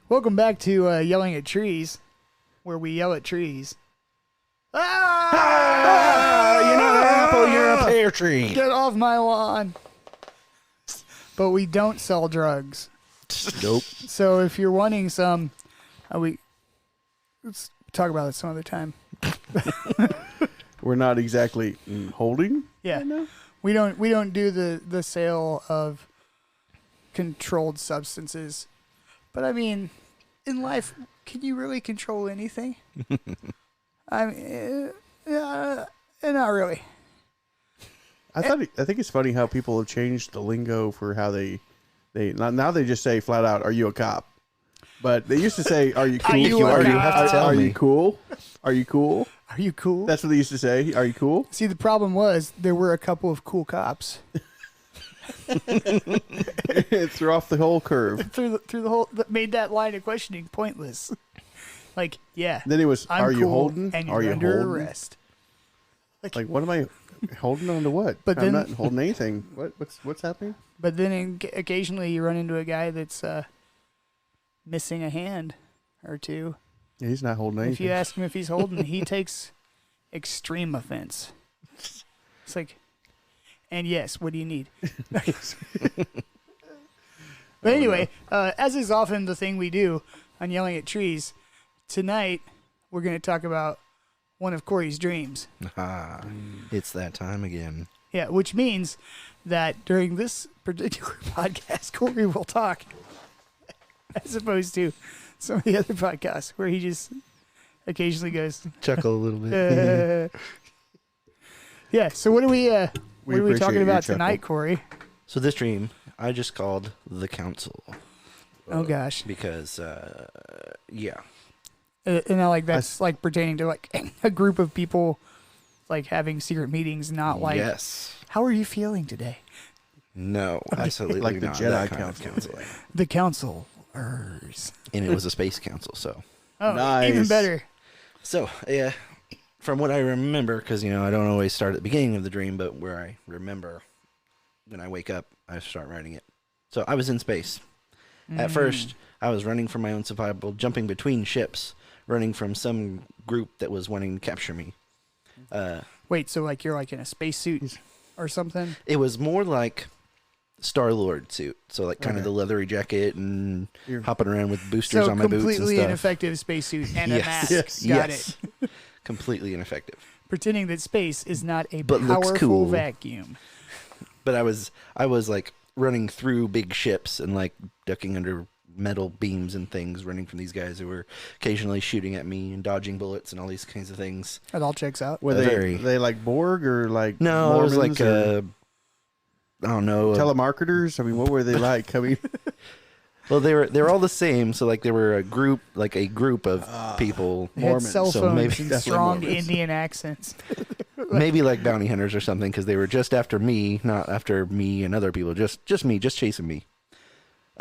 Welcome back to Yelling at Trees, where we yell at trees. Ah! You're not an apple, you're a pear tree. Get off my lawn. But we don't sell drugs. Nope. So if you're wanting some, let's talk about it some other time. We're not exactly holding. Yeah, right now? we don't do the sale of controlled substances. But I mean, in life, can you really control anything? I mean, not really. I think it's funny how people have changed the lingo for how they now they just say flat out, "Are you a cop?" But they used to say, "Are you cool?" You have to tell Are me. you cool? Are you cool? Are you cool? That's what they used to say. Are you cool? See, the problem was there were a couple of cool cops It threw off the whole curve. through the whole that made that line of questioning pointless. Like, yeah, Then it was, I'm "Are cool, you holding? and Are you're you under holding?" arrest. Like, what am I holding on to? What? But I'm then- not holding anything. What's happening? But then occasionally you run into a guy that's missing a hand or two. Yeah, he's not holding anything. If you ask him if he's holding, he takes extreme offense. It's like, and yes, what do you need? But anyway, as is often the thing we do on Yelling at Trees, tonight we're going to talk about one of Corey's dreams. Ah, it's that time again. Yeah, which means that during this particular podcast, Corey will talk, as opposed to some of the other podcasts where he just occasionally goes, Chuckle a little bit. yeah. So what are we talking appreciate about your tonight, chuckle. Corey? So this dream, I just called the Council. Oh gosh, Because, yeah. and I like that's like pertaining to like a group of people like having secret meetings, not like, Yes. how are you feeling today? No, absolutely Like the not. Jedi That kind of Council. The Councilors. And it was a space council, so. Oh, Nice. even better. So, yeah, from what I remember, because, I don't always start at the beginning of the dream, but where I remember when I wake up, I start writing it. So I was in space. At first, I was running for my own survival, jumping between ships, running from some group that was wanting to capture me. Wait, so like you're like in a spacesuit or something? It was more like Star-Lord suit. So like kind of the leathery jacket and hopping around with boosters So on my boots and completely stuff. ineffective spacesuit and a Yes. mask. Yes. Got Yes. it. Completely ineffective. Pretending that space is not a But looks powerful cool. vacuum. But I was like running through big ships and like ducking under metal beams and things, running from these guys who were occasionally shooting at me and dodging bullets and all these kinds of things. That all checks out. Were they like Borg or like No, Mormons it was like or I don't know. telemarketers? I mean, what were they like? I mean, Well, they were all the same. So like they were a group of people, They had cell So phones maybe and definitely strong Mormons. Indian accents. maybe like bounty hunters or something, because they were just after me, not after me and other people. Just me, just chasing me.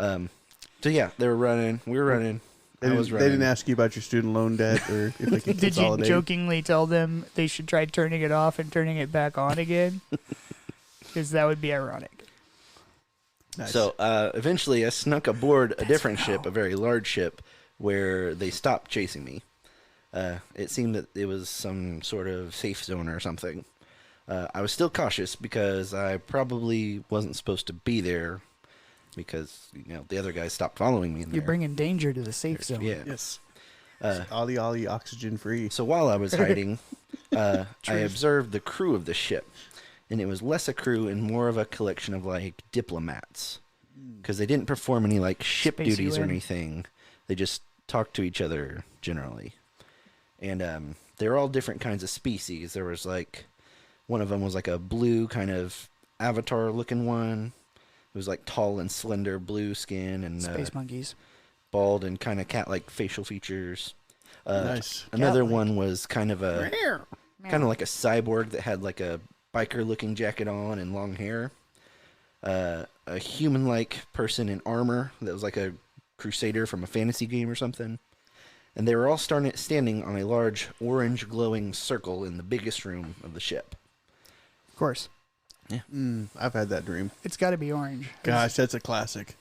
So yeah, they were running. We were running. I was they running. didn't ask you about your student loan debt or if they could Did you consolidate. jokingly tell them they should try turning it off and turning it back on again? Because that would be ironic. Nice. So eventually, I snuck aboard a different ship, a very large ship, where they stopped chasing me. It seemed that it was some sort of safe zone or something. I was still cautious because I probably wasn't supposed to be there because the other guys stopped following me in there. You're bringing danger to the safe zone. Yeah. Yes. Ollie, oxygen free. So while I was hiding, I observed the crew of the ship. And it was less a crew and more of a collection of like diplomats, because they didn't perform any like ship Space duties or UN. anything. They just talked to each other generally. And they were all different kinds of species. There was like one of them was like a blue kind of avatar looking one. It was like tall and slender, blue skin and Space monkeys. bald and kind of cat-like facial features. Nice. Another Cat-like. one was kind of like a cyborg that had like a biker-looking jacket on and long hair. A human-like person in armor that was like a crusader from a fantasy game or something. And they were all standing on a large orange glowing circle in the biggest room of the ship. Of course. I've had that dream. It's got to be orange. Gosh, that's a classic.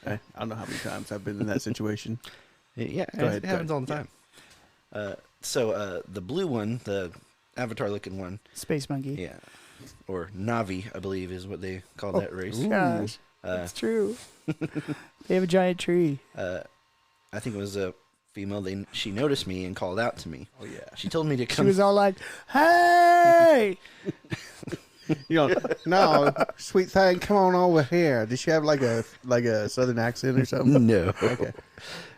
I don't know how many times I've been in that situation. Yeah, Go ahead, it happens all the yeah. time. So the blue one, the avatar-looking one, Space monkey. yeah, or Navi, I believe, is what they call that race. Gosh, that's true. They have a giant tree. I think it was a female. She noticed me and called out to me. Oh yeah. She told me to She come. was all like, "Hey!" No, sweet thing, come on over here. Did she have like a southern accent or something? No. Okay.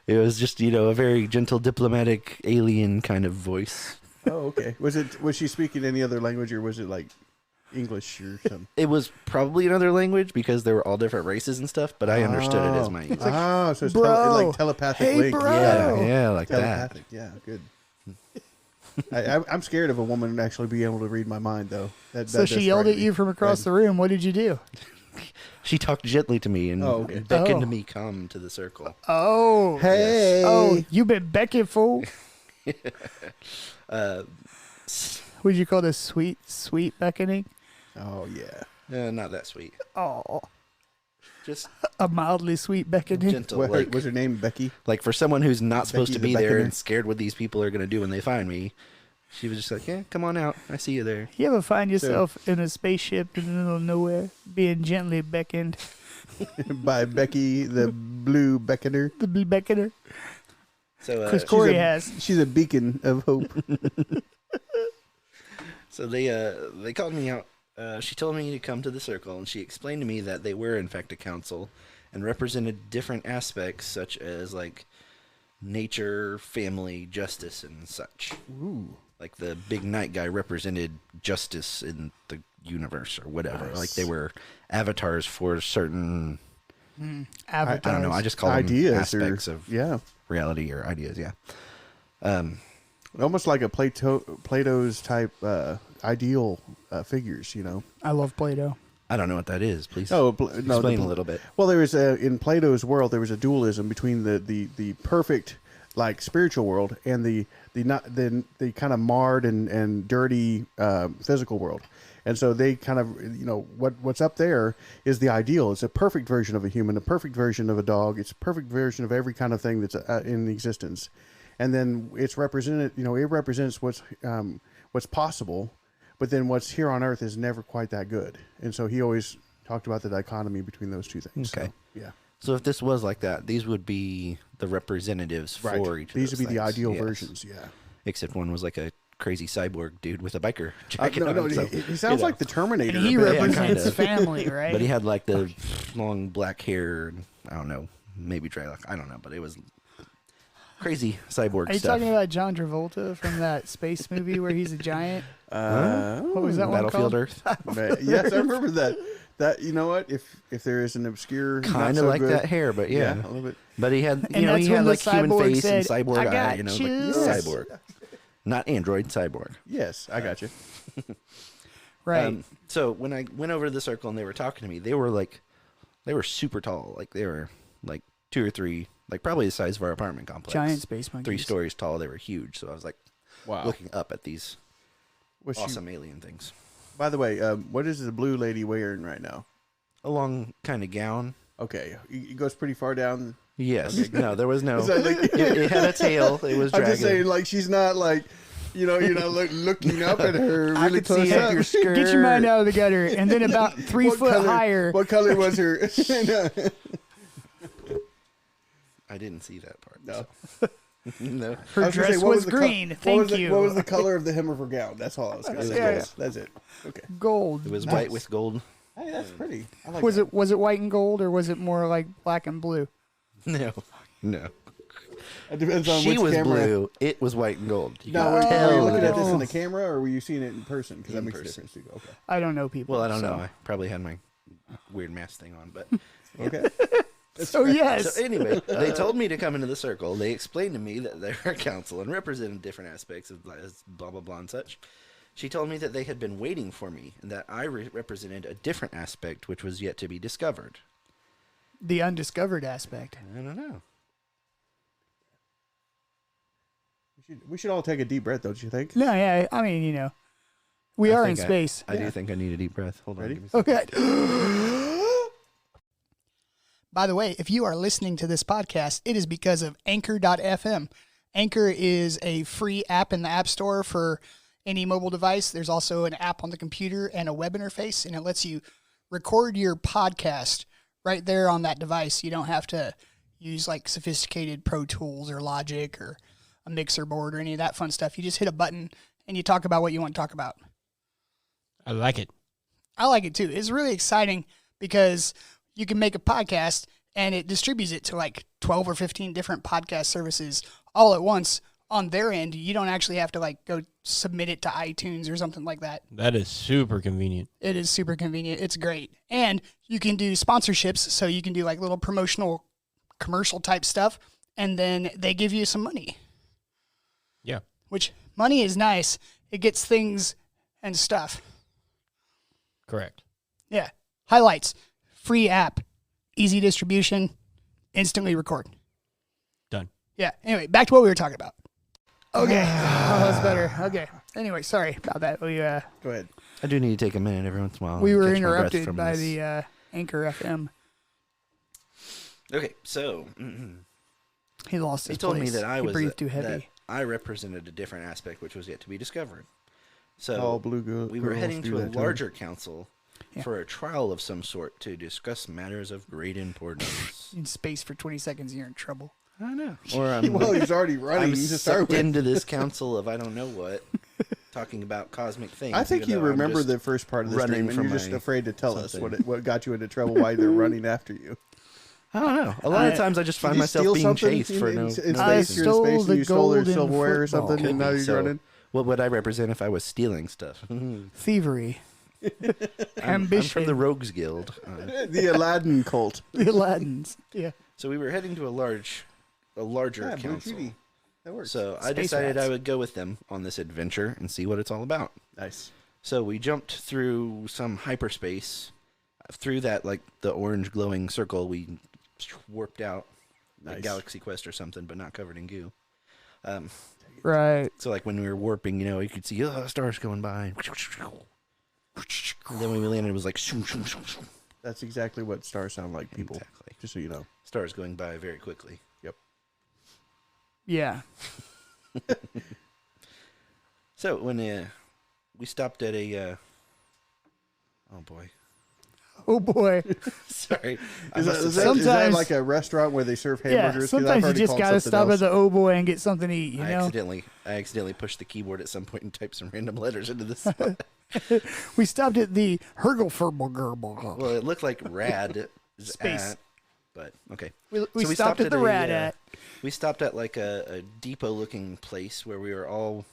It was just, a very gentle, diplomatic, alien kind of voice. Oh, okay. Was she speaking any other language, or was it like English or something? It was probably another language because they were all different races and stuff, but I understood it as my English. So it's Bro. like telepathic Hey, link. bro. Yeah, like Telepathic. Yeah, good. I'm scared of a woman actually being able to read my mind, though. That So does she yelled frighten at me. you from across the room. What did you do? She talked gently to me and okay. beckoned Oh. me come to the circle. Oh. Hey. Oh, you been becking, fool. Would you call this sweet beckoning? Oh yeah. Not that sweet. Oh, Just a mildly sweet beckoning. gentle. Was her name Becky? Like for someone who's not supposed to Becky be the there Beckoner? and scared what these people are going to do when they find me. She was just like, yeah, come on out. I see you there. You ever find yourself in a spaceship in the middle of nowhere, being gently beckoned? By Becky the Blue Beckoner. The blue beckoner? So, Because Corey she's a- has. She's a beacon of hope. so they called me out. She told me to come to the circle, and she explained to me that they were, in fact, a council and represented different aspects, such as, like, nature, family, justice, and such. Ooh. Like, the big night guy represented justice in the universe or whatever. Nice. Like, they were avatars for certain... Avatars. I don't know. I just call Ideas them aspects or, of yeah. reality or ideas, yeah. Almost like a Plato's type ideal figures, I love Play-Doh. I don't know what that is. Please No, explain a little bit. Well, there was in Plato's world, there was a dualism between the perfect, like, spiritual world and the kind of marred and dirty physical world. And so they kind of, what's up there is the ideal. It's a perfect version of a human, a perfect version of a dog. It's a perfect version of every kind of thing that's in existence. And then it's represented, it represents what's possible, but then what's here on earth is never quite that good. And so he always talked about the dichotomy between those two things. Okay. So, yeah. So if this was like that, these would be the representatives for each of These those would be the things. ideal Yes. versions, yeah. Except one was like a crazy cyborg dude with a biker jacket No, on. So, he sounds like the Terminator. And he a bit. represents kinda. family, right? but he had like the long black hair. And, I don't know, maybe dreadlock. I don't know, but it was crazy cyborg Are you stuff. talking about John Travolta from that space movie where he's a giant? What was that one Battlefield called? Earth? Yes, I remember that. That, you know what? If there is an obscure, not Kind of so like good- that hair, but yeah. a little bit. But he had, And that's he when had the like human cyborg face and said, cyborg "I eye, got like you." cyborg. Not android, cyborg. Yes, I got you. Right. So when I went over to the circle and they were talking to me, they were super tall. Like they were like 2 or 3, like probably the size of our apartment complex. Giant space monkeys. 3 stories tall. They were huge. So I was like Wow. looking up at these Was she- awesome alien things. by the way, what is the blue lady wearing right now? A long kind of gown. Okay, it goes pretty far down. Yes. No, there was no. Is that like- it had a tail. It was I'm dragging. just saying, like, she's not like, you're not looking up at her I really could close see up. up your skirt. Get your mind out of the gutter, and then about 3 What foot color- higher. What color was her? I didn't see that part. No. so. No. Her I was gonna dress say, what was the co- green. what Thank was the- you. What was the color of the hem of her gown? That's all I was going to say. Yeah, Yes, that's it. Okay. Gold. It was Nice. white with gold. Hey, that's pretty. I like Was that. it white and gold, or was it more like black and blue? No. No. It depends on She which was camera. blue. It was white and gold. You Now, could were tell you the looking at this in the difference. camera, or were you seeing it in person? Because that In makes a person. difference too. Okay. I don't know people. Well, I don't know. so- I probably had my weird mask thing on, but Okay. So yes. so anyway, they told me to come into the circle. They explained to me that they were a council and represented different aspects of blah blah blah and such. She told me that they had been waiting for me and that I represented a different aspect which was yet to be discovered. The undiscovered aspect. I don't know. We should all take a deep breath, don't you think? No, yeah. I mean, we I are in think space. I do think I need a deep breath. Hold Ready? on. Give me a second. Okay. By the way, if you are listening to this podcast, it is because of Anchor.fm. Anchor is a free app in the App Store for any mobile device. There's also an app on the computer and a web interface, and it lets you record your podcast right there on that device. You don't have to use like sophisticated Pro Tools or Logic or a mixer board or any of that fun stuff. You just hit a button and you talk about what you want to talk about. I like it. I like it too. It's really exciting because you can make a podcast and it distributes it to like 12 or 15 different podcast services all at once on their end. You don't actually have to like go submit it to iTunes or something like that. That is super convenient. It is super convenient. It's great. And you can do sponsorships. So you can do like little promotional commercial type stuff. And then they give you some money. Yeah. Which money is nice. It gets things and stuff. Correct. Yeah. Highlights. Free app. Easy distribution. Instantly record. Done. Yeah. Anyway, back to what we were talking about. Okay. Oh, that's better. Okay. Anyway, sorry about that. We Go ahead. I do need to take a minute every once in a while. we and were catch my breath interrupted from by this. the Anchor FM. Okay, so He lost he his told me place. that I he was breathed too that heavy. I represented a different aspect which was yet to be discovered. So All blue we were girls heading do to a that, too. larger council Yeah. for a trial of some sort to discuss matters of great importance. In space for 20 seconds, you're in trouble. I know. Or I'm, Well, he's already running. I'm to start sucked with. into this council of I don't know what, talking about cosmic things. I think even you though I'm remember just the first part of the running stream, and from you're just my afraid to tell us something. what got you into trouble, why they're running after you. I don't know. A lot of times I just find Did you myself steal being something chased for no in no space? reason. I You're in stole space the and you stole their golden silverware or football. something, and now you're So, running. what would I represent if I was stealing stuff? Thievery. I'm Ambition. from the Rogues Guild. The Aladdin cult. The Aladdins. Yeah. So we were heading to a larger Yeah, Blue council. Treaty. That works. So I Space decided rats. I would go with them on this adventure and see what it's all about. Nice. So we jumped through some hyperspace, through that like the orange glowing circle. We warped out, like Nice. Galaxy Quest or something, but not covered in goo. Right. So like when we were warping, you could see stars going by. And then when we landed, it was like shoo, shoo, shoo, shoo. That's exactly what stars sound like, people. Exactly. Just so you know. Stars going by very quickly. Yeah. So when we stopped at a, oh boy, Oh boy. sorry, I Is must have that said- Sometimes- like a restaurant where they serve Yeah. hamburgers? 'Cause I've Sometimes you already just called gotta something stop else. at the Oh boy and get something to eat. You I know. accidentally pushed the keyboard at some point and typed some random letters into this spot. We stopped at the Hergelferbergerble. Well, it looked like rad Space. but okay. We So we stopped stopped at the at Rad a, at. We stopped at like a depot-looking place where we were all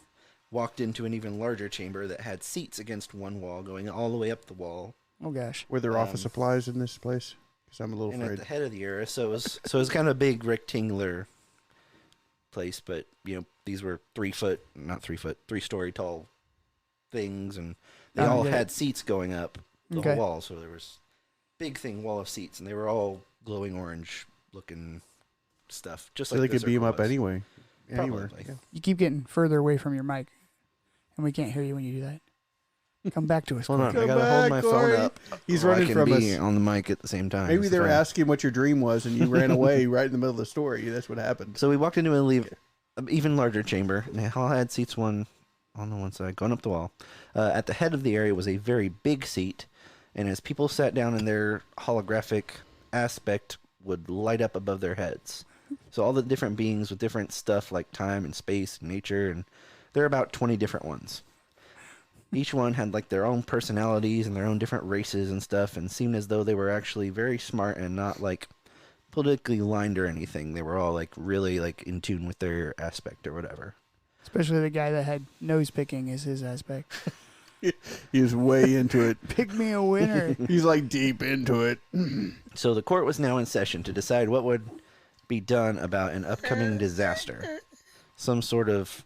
walked into an even larger chamber that had seats against one wall going all the way up the wall. Oh gosh. Were there office supplies in this place? Because I'm a little And at afraid. the head of the area, so it was kind of a big rectangular place, but these were 3-story tall things, and they Oh, all yeah. had seats going up the Okay. whole wall. So there was big wall of seats, and they were all glowing orange looking stuff, just So like they the could beam circle up was. anyway. Anywhere. Probably. Yeah. You keep getting further away from your mic, and we can't hear you when you do that. Come back to us. Hold on, quick. I Come gotta hold back, my Corey. phone up. He's or I running can from be us. on the mic at the same time. Maybe It's they were fine. asking what your dream was, and you ran away right in the middle of the story. That's what happened. So we walked into an even larger chamber, and they all had seats on the one side, going up the wall. At the head of the area was a very big seat, and as people sat down in their holographic aspect would light up above their heads. So all the different beings with different stuff like time and space and nature, and there are about 20 different ones. Each one had like their own personalities and their own different races and stuff, and seemed as though they were actually very smart and not like politically lined or anything. They were all like really like in tune with their aspect or whatever. Especially the guy that had nose picking as his aspect. He was way into it. Pick me a winner. He's like deep into it. So the court was now in session to decide what would be done about an upcoming disaster. Some sort of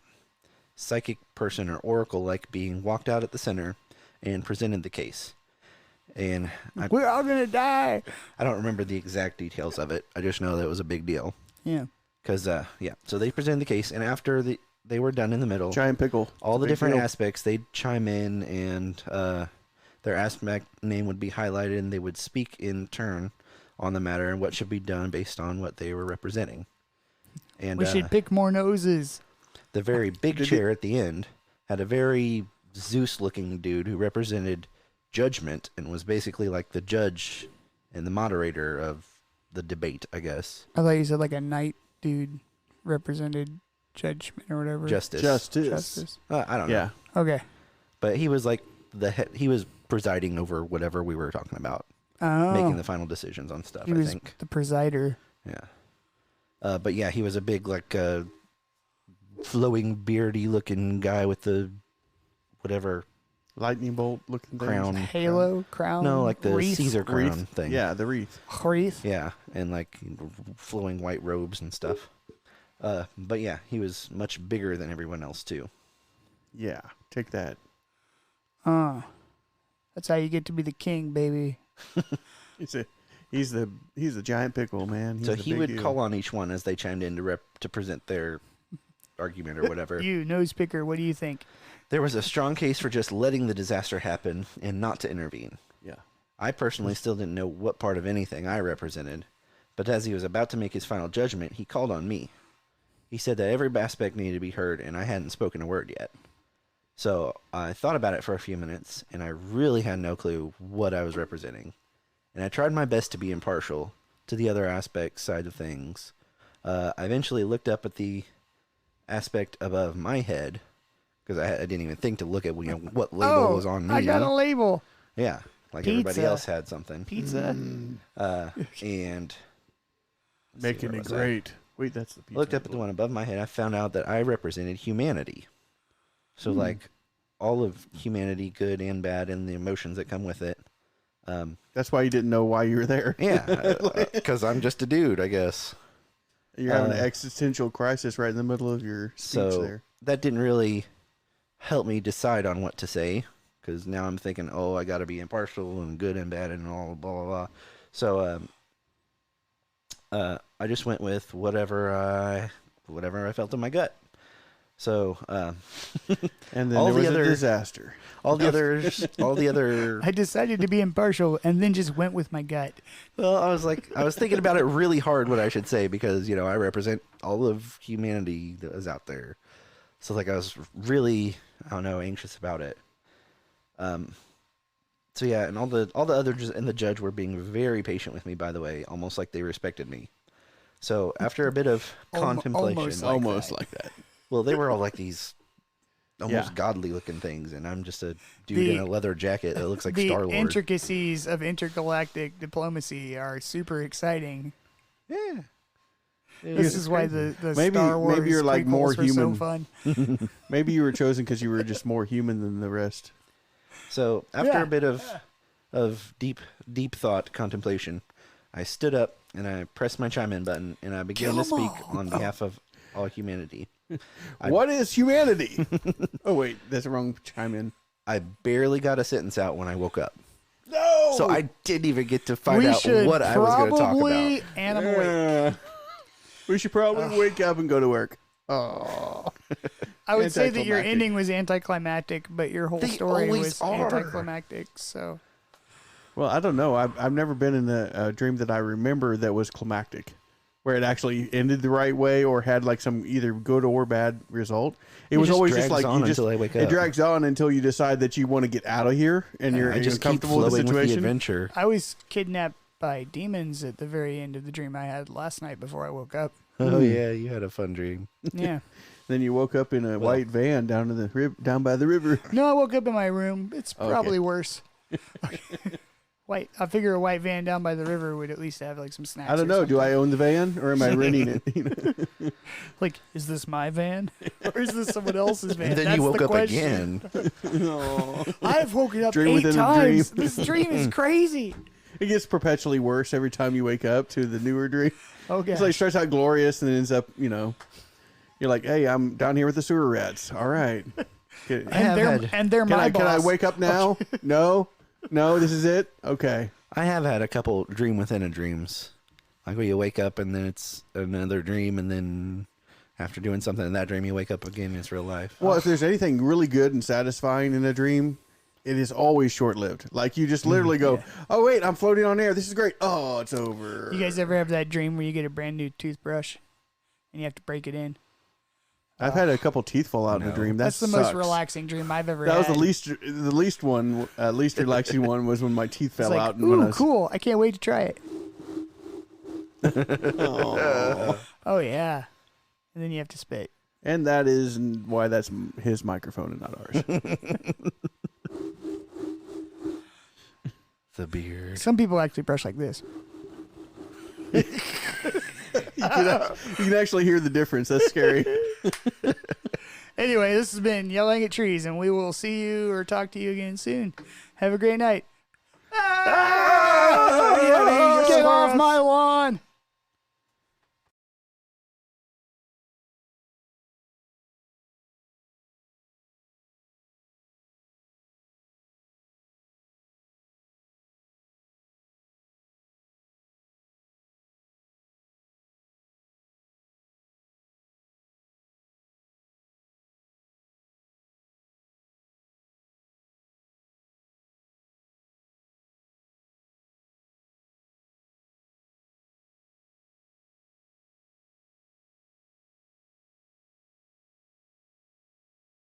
psychic person or oracle-like being walked out at the center and presented the case. And We're all gonna die. I don't remember the exact details of it. I just know that it was a big deal. Yeah. Because, so they presented the case, and after they were done in the middle, Giant pickle. all It's a the big different deal. aspects, they'd chime in, and their aspect name would be highlighted, and they would speak in turn on the matter and what should be done based on what they were representing. And We should pick more noses. the very big chair at the end had a very Zeus-looking dude who represented judgment and was basically like the judge and the moderator of the debate, I guess. I thought you said like a knight dude represented judgment or whatever. Justice. I don't know. Yeah. Okay. But he was like he was presiding over whatever we were talking about, Oh. making the final decisions on stuff, He I was think. the presider. Yeah. But yeah, he was a big, like, flowing, beardy looking guy with the whatever Lightning bolt looking things. crown. Halo, crown. No, like the wreath? Caesar crown Wreath. thing. Yeah, the wreath. Wreath. Yeah, and like flowing white robes and stuff. But yeah, he was much bigger than everyone else too. Yeah, take that. That's how you get to be the king, baby. He's the giant pickle, man. He's So the he big would deal. call on each one as they chimed in to present their argument or whatever. You, nose picker, what do you think? There was a strong case for just letting the disaster happen and not to intervene. Yeah. I personally still didn't know what part of anything I represented, but as he was about to make his final judgment, he called on me. He said that every aspect needed to be heard, and I hadn't spoken a word yet. So I thought about it for a few minutes, and I really had no clue what I was representing. And I tried my best to be impartial to the other aspect side of things. I eventually looked up at the aspect above my head, because I didn't even think to look at what label was on me. I got a label. Yeah, like everybody Pizza. else had something. Pizza. And Making it great. Wait, that's the pizza. looked up at the one above my head. I found out that I represented humanity. So like all of humanity, good and bad, and the emotions that come with it. That's why you didn't know why you were there. Yeah, because I'm just a dude, I guess. You're having an existential crisis right in the middle of your speech So there. that didn't really help me decide on what to say, because now I'm thinking, oh, I got to be impartial and good and bad and all blah blah blah. So I just went with whatever I felt in my gut. So And then all there was the other- a disaster. all the other. I decided to be impartial and then just went with my gut. Well, I was thinking about it really hard what I should say, because I represent all of humanity that is out there. So like I was really, I don't know, anxious about it. So yeah, and all the others and the judge were being very patient with me, by the way, almost like they respected me. So after a bit of contemplation, Almost like that. well, they were all like these almost Yeah. godly looking things, and I'm just a dude in a leather jacket that looks like The Star-Lord. intricacies of intergalactic diplomacy are super exciting. Yeah. This is why the Maybe- Star Wars maybe you're, like, prequels more were so human. fun. Maybe you were chosen because you were just more human than the rest. So after Yeah. a bit of deep thought contemplation, I stood up and I pressed my chime in button and I began to speak on behalf of all humanity. What is humanity? Oh, wait, that's the wrong chime in. I barely got a sentence out when I woke up. No! So I didn't even get to find We out should what I was going to talk probably about. animal wake. We should probably wake up and go to work. Oh. I would say that your Anticlimactic. ending was anticlimactic, but your whole They story always was are. anticlimactic. So Well, I don't know. I've never been in a dream that I remember that was climactic, where it actually ended the right way or had like some either good or bad result. It was just always just drags like on you just until I wake it up. drags on until you decide that you want to get out of here and you're, I you're just keep comfortable with the flowing with the situation. adventure. I was kidnapped by demons at the very end of the dream I had last night before I woke up. Oh yeah, you had a fun dream. Yeah. Then you woke up in a white van down down by the river. No, I woke up in my room. It's Okay. probably worse. I figure a white van down by the river would at least have like some snacks. I don't know. Do I own the van or am I renting it? You know? Like, is this my van or is this someone else's van? And then That's you woke the up question. again. I've woken up Dream 8 within a times. dream. This dream is crazy. It gets perpetually worse every time you wake up to the newer dream. Okay. It's like starts out glorious and then ends up, you're like, hey, I'm down here with the sewer rats. All right. Can, and they're my can I boss. wake up now? No, this is it. Okay. I have had a couple dream within a dreams, like where you wake up and then it's another dream, and then after doing something in that dream, you wake up again and it's real life. Well, if there's anything really good and satisfying in a dream, it is always short-lived. Like you just literally go, "Oh wait, I'm floating on air. This is great. Oh, it's over." You guys ever have that dream where you get a brand new toothbrush and you have to break it in? I've had a couple teeth fall out in a dream. That's the sucks. most relaxing dream I've ever That had. was the least relaxing one was when my teeth fell It's like, out. And ooh, when I was, cool! I can't wait to try it. Aw. Oh yeah, and then you have to spit. And that is why that's his microphone and not ours. The beard. Some people actually brush like this. You can actually hear the difference. That's scary. Anyway, this has been Yelling at Trees, and we will see you or talk to you again soon. Have a great night. Get off my lawn!